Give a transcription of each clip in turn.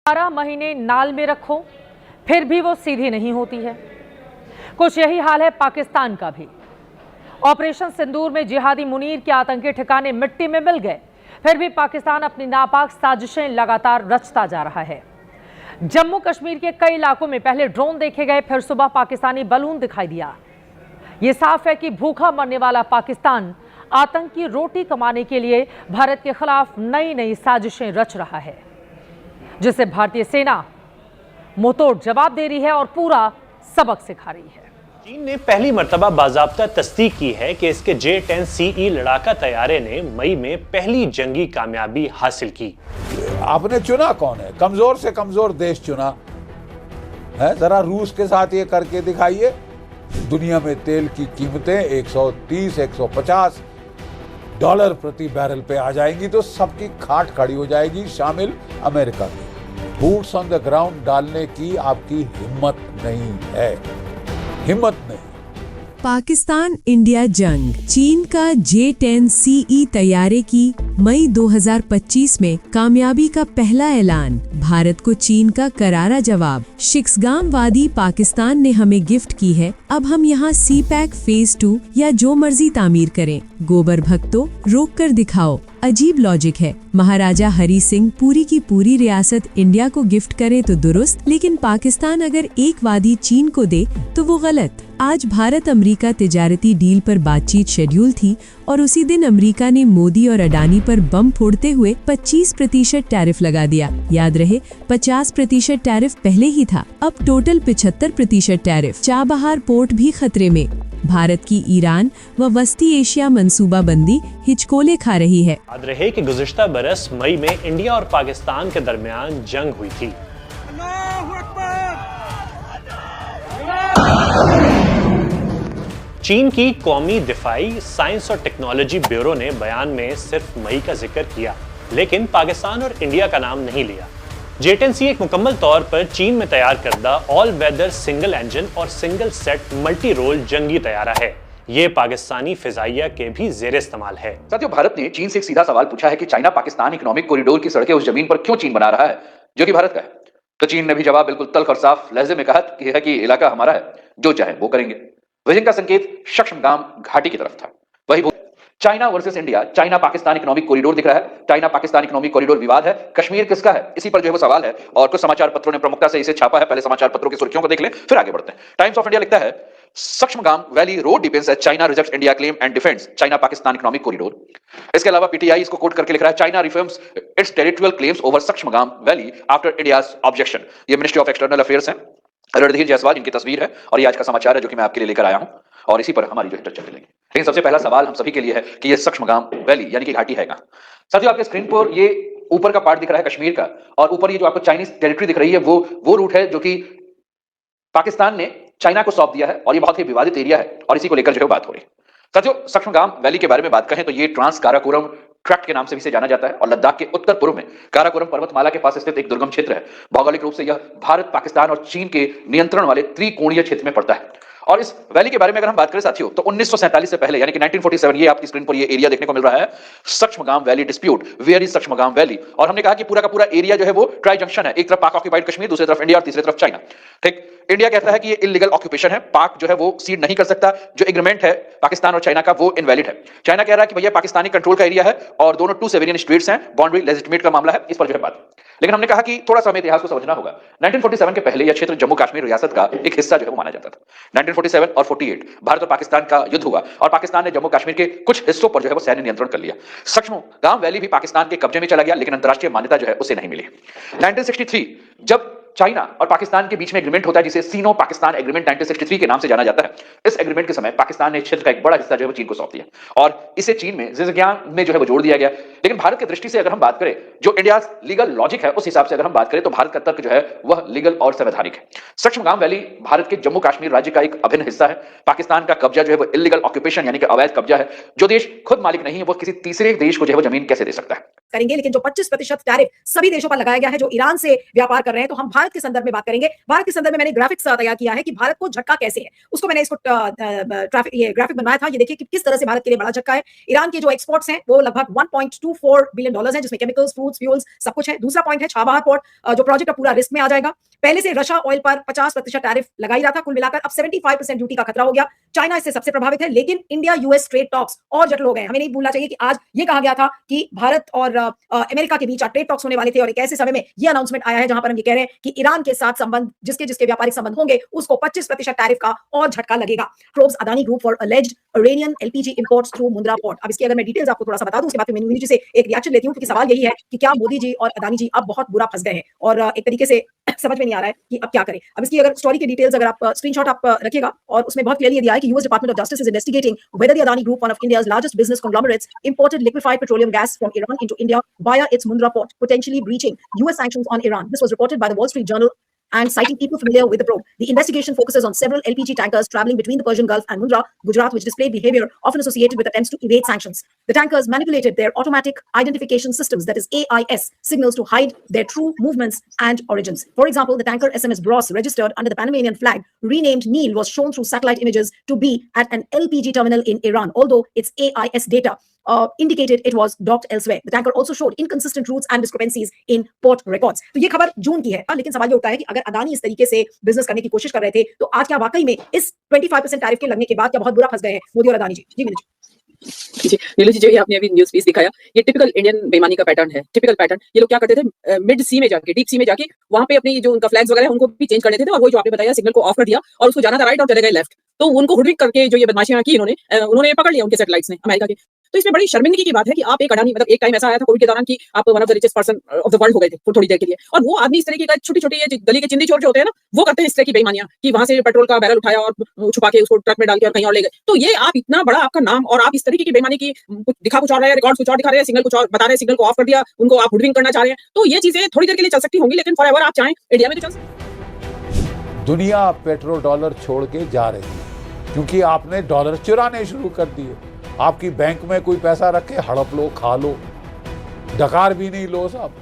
12 महीने नाल में रखो फिर भी वो सीधी नहीं होती है। कुछ यही हाल है पाकिस्तान का भी। ऑपरेशन सिंदूर में जिहादी मुनीर के आतंकी ठिकाने मिट्टी में मिल गए, फिर भी पाकिस्तान अपनी नापाक साजिशें लगातार रचता जा रहा है। जम्मू कश्मीर के कई इलाकों में पहले ड्रोन देखे गए, फिर सुबह पाकिस्तानी बलून दिखाई दिया। ये साफ है कि भूखा मरने वाला पाकिस्तान आतंक की रोटी कमाने के लिए भारत के खिलाफ नई नई साजिशें रच रहा है, जिसे भारतीय सेना मुंहतोड़ जवाब दे रही है और पूरा सबक सिखा रही है। चीन ने पहली मर्तबा बाज़ाब्ता तस्दीक की है कि इसके J-10CE लड़ाका तैयारे ने मई में पहली जंगी कामयाबी हासिल की। आपने चुना कौन है? कमजोर से कमजोर देश चुना है। जरा रूस के साथ ये करके दिखाइए। दुनिया में तेल की कीमतें 130-150 डॉलर प्रति बैरल पे आ जाएंगी तो सबकी खाट खड़ी हो जाएगी, शामिल अमेरिका की। बूट्स ऑन द ग्राउंड डालने की आपकी हिम्मत नहीं है, हिम्मत नहीं। पाकिस्तान इंडिया जंग। चीन का J-10CE तैयारे की मई 2025 में कामयाबी का पहला ऐलान। भारत को चीन का करारा जवाब। शिक्सगाम वादी पाकिस्तान ने हमें गिफ्ट की है, अब हम यहाँ CPAC फेज 2 या जो मर्जी तामीर करें। गोबर भक्तों, रोक कर दिखाओ। अजीब लॉजिक है। महाराजा हरी सिंह पूरी की पूरी रियासत इंडिया को गिफ्ट करे तो दुरुस्त, लेकिन पाकिस्तान अगर एक वादी चीन को दे तो वो गलत। आज भारत अमेरिका तिजारती डील पर बातचीत शेड्यूल थी और उसी दिन अमेरिका ने मोदी और अडानी पर बम फोड़ते हुए 25% टैरिफ लगा दिया। याद रहे 50% टैरिफ पहले ही था, अब टोटल 75% टैरिफ। चाबहार पोर्ट भी खतरे में। भारत की ईरान व वस्ती एशिया मंसूबाबंदी हिचकोले खा रही है। याद रहे कि गुज़िश्ता बरस मई में इंडिया और पाकिस्तान के दरमियान जंग हुई थी। चीन की कौमी दिफाई साइंस और टेक्नोलॉजी ब्यूरो ने बयान में सिर्फ मई का जिक्र किया, लेकिन पाकिस्तान और इंडिया का नाम नहीं लिया। J-10C एक मुकम्मल तौर पर चीन में तैयार करदा ऑल वेदर सिंगल इंजन और सिंगल सेट मल्टी रोल जंगी तैयारा है। ये पाकिस्तानी फिजाइया के भी जेर इस्तेमाल है। साथियों, भारत ने चीन से एक सीधा सवाल पूछा है कि चाइना पाकिस्तान इकोनॉमिक कॉरिडोर की सड़कें उस जमीन पर क्यों चीन बना रहा है जो कि भारत का है। तो चीन ने भी जवाब बिल्कुल तल्ख और साफ लहजे में कहा कि इलाका हमारा है, जो चाहे वो करेंगे। विजन का संकेत शक्शमगाम घाटी की तरफ था। वही China versus India, China Pakistan economic corridor दिख रहा है। चाइना पाकिस्तान इकोनॉमिक कॉरिडोर विवाद है। कश्मीर किसका है, इसी पर जो है वो सवाल है और कुछ समाचार पत्रों ने प्रमुखता से इसे छापा है। पहले समाचार पत्रों की सुर्खियों को देख लें, फिर आगे बढ़ते हैं। टाइम्स ऑफ इंडिया लिखता है, Shaksgam valley road depends as China rejects India claim and defends China Pakistan economic corridor. इसके अलावा पीटीआई इसको कोट करके लिख रहा है, China reaffirms its territorial claims over Shaksgam valley after India's objection. ये मिनिस्ट्री ऑफ एक्सटर्नल अफेयर्स है। रणधीर जायसवाल इनकी तस्वीर है और ये आज का समाचार है जो कि मैं आपके लिए लेकर आया हूं और इसी पर हमारी जो है चर्चा चलेगी। लेकिन सबसे पहला सवाल हम सभी के लिए है कि ये शक्शमगाम वैली यानी कि घाटी है कहां। साथियों, आपके स्क्रीन पर ये ऊपर का पार्ट दिख रहा है कश्मीर का, और ऊपर ये जो आपको चाइनीज टेरिटरी दिख रही है वो रूट है जो कि पाकिस्तान ने चाइना को सौंप दिया है और ये बहुत ही विवादित एरिया है और इसी को लेकर जो है बात हो रही है। साथियों, शक्शमगाम वैली के बारे में बात करें तो ये ट्रांस काराकोरम ट्रैक्ट के नाम से भी जाना जाता है और लद्दाख के उत्तर पूर्व में काराकोरम पर्वतमाला के पास स्थित एक दुर्गम क्षेत्र है। भौगोलिक रूप से यह भारत, पाकिस्तान और चीन के नियंत्रण वाले त्रिकोणीय क्षेत्र में पड़ता है। और इस वैली के बारे में अगर हम बात करें साथियों, तो 1947 से पहले यानी कि 1947, ये आपकी स्क्रीन पर ये एरिया देखने को मिल रहा है, Shaksgam valley dispute, where is Shaksgam valley. और हमने कहा कि पूरा का पूरा एरिया जो है वो ट्राई जंक्शन है, एक तरफ पाक ऑक्यूपाइड कश्मीर, दूसरी तरफ इंडिया और तीसरी तरफ चाइना। ठीक, इंडिया कहता है कि ये इलीगल ऑक्यूपेशन है, पाक जो है वो सीड नहीं कर सकता, जो एग्रीमेंट है पाकिस्तान और चाइना का वो इनवैलिड है। चाइना कह रहा है कि भैया पाकिस्तानी कंट्रोल का एरिया है और दोनों टू सोवेरियन स्टेट्स हैं, बाउंड्री लेजिटिमेट का मामला है, इस पर जो है बात। लेकिन हमने कहा कि थोड़ा सा हमें इतिहास को समझना होगा। 1947 के पहले यह क्षेत्र जम्मू कश्मीर रियासत का एक हिस्सा जो है वो माना जाता था। 1947 और 48 भारत और पाकिस्तान का युद्ध हुआ और पाकिस्तान ने जम्मू कश्मीर के कुछ हिस्सों पर जो है वो सैन्य नियंत्रण कर लिया। शक्शमगाम वैली भी पाकिस्तान के कब्जे में चला गया, लेकिन अंतरराष्ट्रीय मान्यता जो है उसे नहीं मिली। 1963 जब चाइना और पाकिस्तान के बीच में एग्रीमेंट होता है जिसे सीनो पाकिस्तान एग्रीमेंट 1963 के नाम से जाना जाता है। इस एग्रीमेंट के समय पाकिस्तान ने क्षेत्र का एक बड़ा हिस्सा जो है वो चीन को सौंप दिया और इसे चीन में ज़िंदगियां में जो है वो जोड़ दिया गया। लेकिन भारत की दृष्टि से अगर हम बात करें, जो इंडिया लीगल लॉजिक है उस हिसाब से अगर हम बात करें तो भारत का तर्क जो है वह लीगल और संवैधानिक है। शक्शमगाम वैली भारत के जम्मू कश्मीर राज्य का एक अभिन्न हिस्सा है। पाकिस्तान का कब्जा जो है वो इलीगल ऑक्यूपेशन यानी कि अवैध कब्जा है। जो देश खुद मालिक नहीं है वो किसी तीसरे देश को जो है वो जमीन कैसे दे सकता है। करेंगे, लेकिन जो 25% टैरिफ सभी देशों पर लगाया गया है जो ईरान से व्यापार कर रहे हैं, तो हम भारत के संदर्भ में बात करेंगे। भारत के संदर्भ में मैंने ग्राफिक्स तैयार किया है कि भारत को झटका कैसे है, उसको मैंने इसको ये ग्राफिक बनवाया था। ये देखिए कि किस तरह से भारत के लिए बड़ा झटका है। ईरान के जो एक्सपोर्ट्स हैं वो लगभग $1.24 बिलियन हैं, जिसमें केमिकल्स, फ्रूट्स, फ्यूल्स सब कुछ है। दूसरा पॉइंट है छाबहार पोर्ट, जो प्रोजेक्ट अब पूरा रिस्क में आ जाएगा। पहले से रशिया ऑयल पर 50% टैरिफ लगाई रहा था, कुल मिलाकर अब 75% ड्यूटी का खतरा हो गया। चाइना इससे सबसे प्रभावित है, लेकिन इंडिया यूएस ट्रेड टॉक्स और जटिल हो गए। हमें नहीं भूलना चाहिए कि आज ये कहा गया था कि भारत और अमेरिका के बीच ट्रेड टॉक्स होने वाले थे, और एक ऐसे समय में ये अनाउंसमेंट आया है जहां पर हम ये कह रहे हैं कि ईरान के साथ संबंध जिसके जिसके व्यापारिक संबंध होंगे उसको 25% टैरिफ का और झटका लगेगा। Probes Adani group for alleged Iranian LPG imports through Mundra port. अब इसकी अगर मैं डिटेल्स आपको थोड़ा सा बता दूं, उसके बाद मिनी जी से एक रिएक्शन लेती हूं, क्योंकि सवाल यही है कि क्या मोदी जी और अदानी जी अब बहुत बुरा फंस गए हैं और एक तरीके से समझ में नहीं आ रहा है कि अब क्या करें। अब इसकी अगर स्टोरी की डिटेल्स अगर आप स्क्रीनशॉट आप रखिएगा, और उसमें बहुत क्लियरली दिया है कि US department of justice is investigating whether the Adani Group, one of India's largest business conglomerates, imported liquefied petroleum gas from Iran into India via its Mundra port, potentially breaching US sanctions on Iran. This was reported by the Wall Street Journal and citing people familiar with the probe. The investigation focuses on several LPG tankers traveling between the Persian Gulf and Mundra, Gujarat, which displayed behavior often associated with attempts to evade sanctions. The tankers manipulated their automatic identification systems, that is AIS, signals to hide their true movements and origins. For example, the tanker SMS Bros, registered under the Panamanian flag, renamed Neil, was shown through satellite images to be at an LPG terminal in Iran, although its AIS data indicated it was docked elsewhere. The tanker also showed inconsistent routes and discrepancies in port records. तो ये खबर जून की है, लेकिन सवाल ये उठता है कि अगर अदानी इस तरीके से बिजनेस करने की कोशिश कर रहे थे, तो आज क्या वाकई में इस 25% टैरिफ के लगने के बाद क्या बहुत बुरा फंस गए हैं मोदी और अदानी जी? जी नीलू जी। नीलू जी, जो ये आपने अभी न्यूज़ पीस दिखाया, ये टिपिकल इंडियन बेईमानी का पैटर्न है। टिपिकल पैटर्न, ये लोग क्या करते थे, मिड सी में जाके, डीप सी में जाके वहां पे अपनी जो उनका फ्लैग्स वगैरह है उनको भी चेंज कर देते थे, और वो जो आपने बताया सिग्नल को ऑफ कर दिया और उसको जाना था राइट और चले गए लेफ्ट। तो उनको हुडविक करके जो ये बदमाशियां की उन्होंने पकड़ लिया उनके सैटेलाइट्स ने, अमेरिका के। तो इसमें बड़ी शर्मिंदगी की बात है कि आप एक अडानी, मतलब एक टाइम ऐसा आया था कोविड के दौरान कि आप one of the richest person of the world हो गए थे थोड़ी देर के लिए, और वो आदमी इस तरीके का छोटी-छोटी ये गली के चिंदी चोर जो होते हैं ना, वो करते हैं इस तरह की बेईमानियां कि वहां से पेट्रोल का बैरल उठाया और छुपा के उसको ट्रक में डाल के और कहीं और ले गए। तो ये आप इतना बड़ा आपका नाम, और आप इस तरीके की बेईमानी की दिखा कुछ और रहे हैं, रिकॉर्ड कुछ और दिखा रहे हैं, सिग्नल कुछ और बता रहे हैं, सिग्नल को ऑफ कर दिया, उनको आप हुडविंग करना चाह रहे हैं। तो ये चीजें थोड़ी देर के लिए चल सकती होंगी, लेकिन फॉरएवर आप चाहें इंडिया में तो चल। दुनिया पेट्रो डॉलर छोड़ के जा रही है क्योंकि आपने डॉलर चुराने शुरू कर दिए। आपकी बैंक में कोई पैसा रखे, हड़प लो, खा लो, डकार भी नहीं लो साहब।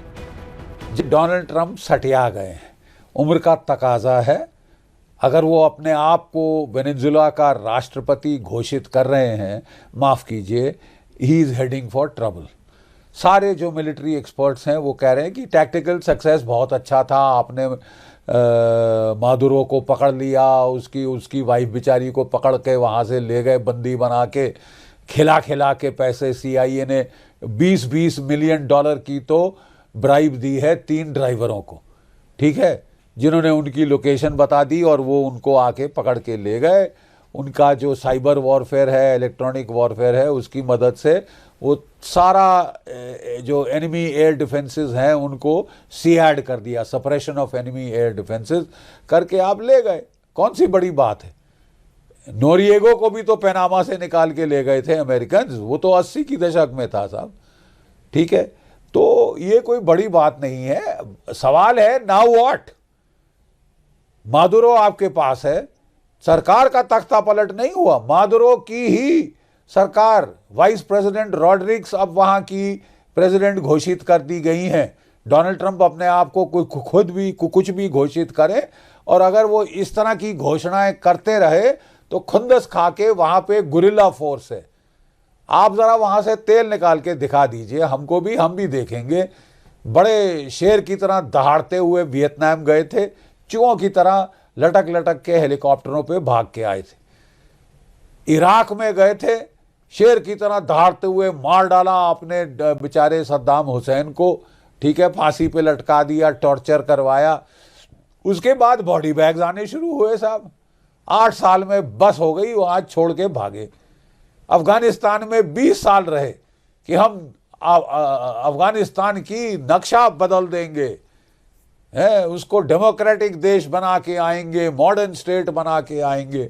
डोनाल्ड ट्रंप सटिया गए हैं, उम्र का तकाजा है। अगर वो अपने आप को वेनेजुएला का राष्ट्रपति घोषित कर रहे हैं, माफ़ कीजिए, he is heading for trouble. सारे जो मिलिट्री एक्सपर्ट्स हैं वो कह रहे हैं कि टैक्टिकल सक्सेस बहुत अच्छा था, आपने मादुरो को पकड़ लिया, उसकी वाइफ बेचारी को पकड़ के वहाँ से ले गए बंदी बना के, खिला के पैसे CIA ने 20-20 मिलियन डॉलर की तो ब्राइब दी है 3 ड्राइवरों को, ठीक है, जिन्होंने उनकी लोकेशन बता दी और वो उनको आके पकड़ के ले गए। उनका जो साइबर वॉरफेयर है, इलेक्ट्रॉनिक वॉरफेयर है, उसकी मदद से वो सारा जो एनिमी एयर डिफेंसेस हैं उनको सीएड कर दिया, suppression of enemy air defences करके आप ले गए। कौन सी बड़ी बात है? नोरिएगो को भी तो पनामा से निकाल के ले गए थे अमेरिकन, वो तो 80 की दशक में था साहब, ठीक है। तो ये कोई बड़ी बात नहीं है। सवाल है नाउ व्हाट? मादुरो आपके पास है, सरकार का तख्ता पलट नहीं हुआ, मादुरो की ही सरकार, वाइस प्रेसिडेंट रॉड्रिग्स अब वहां की प्रेसिडेंट घोषित कर दी गई हैं। डोनाल्ड ट्रंप अपने आप को खुद भी कुछ भी घोषित करे, और अगर वो इस तरह की घोषणाएं करते रहे तो खुंदस खा के वहां पे गुरिल्ला फोर्स है। आप जरा वहां से तेल निकाल के दिखा दीजिए हमको भी, हम भी देखेंगे। बड़े शेर की तरह दहाड़ते हुए वियतनाम गए थे, चूहों की तरह लटक लटक के हेलीकॉप्टरों पे भाग के आए थे। इराक में गए थे, शेर की तरह दहाड़ते हुए मार डाला अपने बेचारे सद्दाम हुसैन को, ठीक है, फांसी पे लटका दिया, टॉर्चर करवाया। उसके बाद बॉडी बैग्स आने शुरू हुए साहब, 8 साल में बस हो गई, वो आज छोड़ के भागे। अफगानिस्तान में 20 साल रहे कि हम अफगानिस्तान की नक्शा बदल देंगे, है उसको डेमोक्रेटिक देश बना के आएंगे, मॉडर्न स्टेट बना के आएंगे।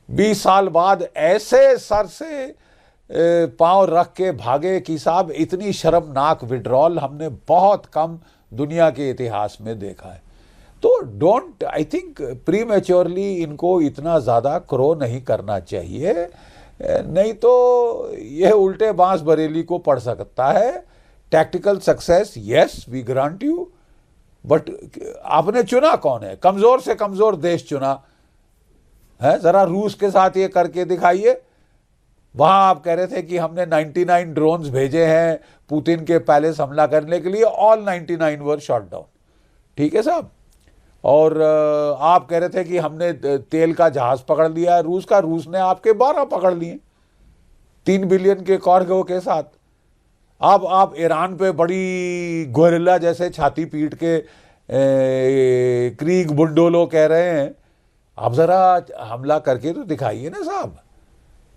20 साल बाद ऐसे सर से पांव रख के भागे कि साहब इतनी शर्मनाक विड्रॉल हमने बहुत कम दुनिया के इतिहास में देखा है। तो डोंट, आई थिंक प्रीमेच्योरली इनको इतना ज़्यादा क्रो नहीं करना चाहिए, नहीं तो यह उल्टे बांस बरेली को पड़ सकता है। Tactical success, yes we grant you, but आपने चुना कौन है? कमजोर से कमजोर देश चुना है। जरा रूस के साथ ये करके दिखाइए। वहां आप कह रहे थे कि हमने 99 ड्रोन्स भेजे हैं पुतिन के पैलेस हमला करने के लिए, ऑल 99 वर शॉट डाउन। ठीक है साहब। और आप कह रहे थे कि हमने तेल का जहाज पकड़ लिया है रूस का, रूस ने आपके 12 पकड़ लिए 3 बिलियन के कार्गो के साथ। अब आप ईरान पे बड़ी गोरिल्ला जैसे छाती पीट के क्रीग बुंडोलो कह रहे हैं। आप जरा हमला करके तो दिखाइए ना साहब।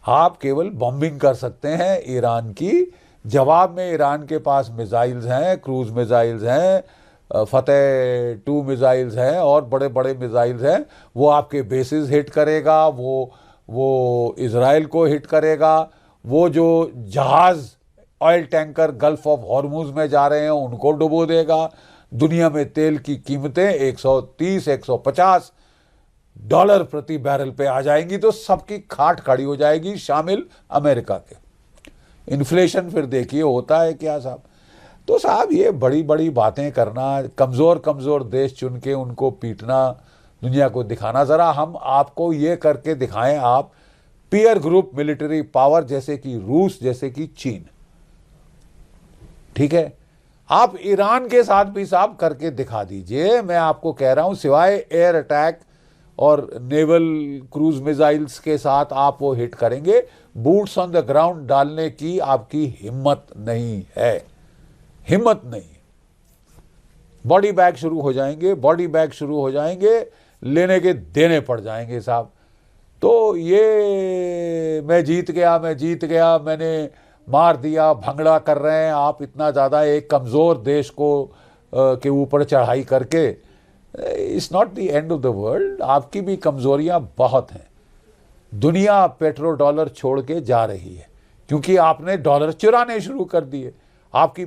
आप केवल बॉम्बिंग कर सकते हैं ईरान की, जवाब में ईरान के पास मिसाइल्स हैं, क्रूज मिसाइल्स हैं, फतेह 2 मिसाइल्स हैं और बड़े बड़े मिसाइल्स हैं। वो आपके बेसिस हिट करेगा, वो इजराइल को हिट करेगा, वो जो जहाज oil tanker gulf of Hormuz में जा रहे हैं उनको डुबो देगा। दुनिया में तेल की कीमतें 130-150 डॉलर प्रति बैरल पे आ जाएंगी तो सबकी खाट खड़ी हो जाएगी, शामिल अमेरिका के। इन्फ्लेशन फिर देखिए होता है क्या साहब। तो साहब ये बड़ी बड़ी बातें करना, कमज़ोर कमज़ोर देश चुन के उनको पीटना, दुनिया को दिखाना, ज़रा हम आपको ये करके दिखाएं। आप पीयर ग्रुप मिलिट्री पावर जैसे कि रूस, जैसे कि चीन, ठीक है, आप ईरान के साथ भी साहब करके दिखा दीजिए। मैं आपको कह रहा हूं सिवाय एयर अटैक और नेवल क्रूज मिसाइल्स के साथ आप वो हिट करेंगे, बूट्स ऑन द ग्राउंड डालने की आपकी हिम्मत नहीं है, हिम्मत नहीं। बॉडी बैग शुरू हो जाएंगे, बॉडी बैग शुरू हो जाएंगे, लेने के देने पड़ जाएंगे साहब। तो ये मैं जीत गया, मैंने मार दिया, भंगड़ा कर रहे हैं आप इतना ज़्यादा एक कमज़ोर देश को के ऊपर चढ़ाई करके। It's not the end of the world. आपकी भी कमज़ोरियाँ बहुत हैं। दुनिया पेट्रो डॉलर छोड़ के जा रही है क्योंकि आपने डॉलर चुराने शुरू कर दिए। आपकी